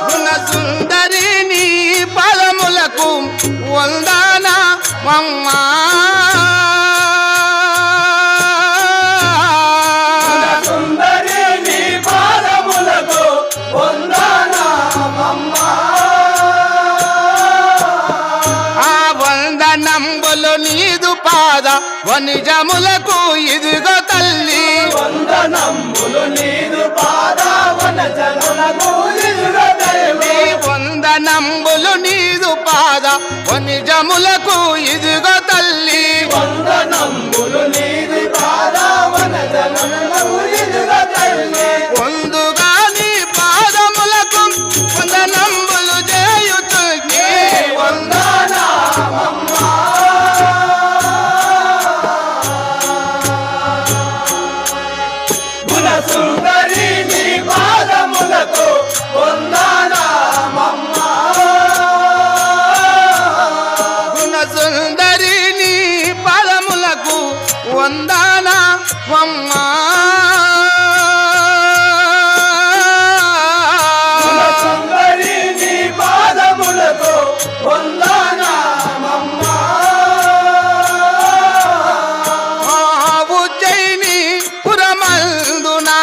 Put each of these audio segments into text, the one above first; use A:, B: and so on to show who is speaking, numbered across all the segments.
A: గుణసుందరి నీ పదములకు వందనమమ్మా నీదు పాద వనిజములకు ఇదిగో తల్లి
B: వందనములు నీదు పాద వనజనులకు ఇదిగో తల్లి
A: వందనములు నీదు పాద వనిజములకు ఇదిగో తల్లి
B: వందనములు నీదు పాద వనజనులకు ఇదిగో తల్లి
A: ముందుగా నీ పాదములకు వందనములు చేయుచుని
B: వందనమమ్మా సుందరి నీ పాదములకు వందనమమ్మా
A: గుణసుందరి నీ పాదములకు వందనమమ్మా
B: సుందరి నీ పాదములకు వందనమమ్మా
A: ఉజ్జయిని పురమందునా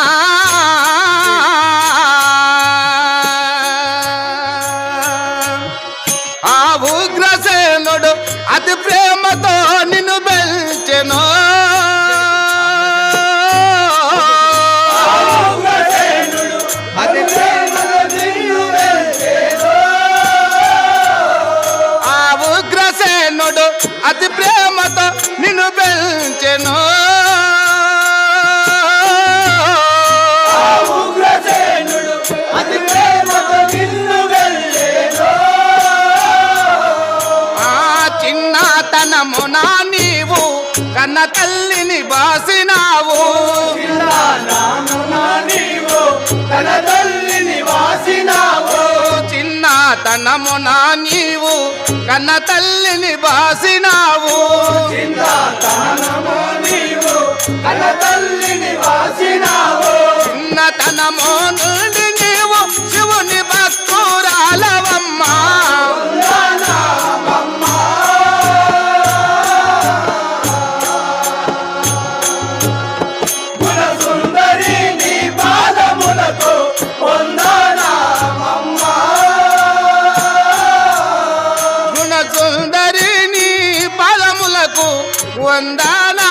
A: ఆ ఉగ్రసేనుడు అతి ప్రేమతో నిన్ను పెంచెను ఆ ఉగ్రసేనుడు అతి ప్రేమతో నిన్ను పెంచెను చిన్నతనమునా నీవు కన్న తల్లిని బాసినావు చిన్నతనమునా నీవు కన్న తల్లిని బాసినావు
B: కన్న తల్లిని వాసినావు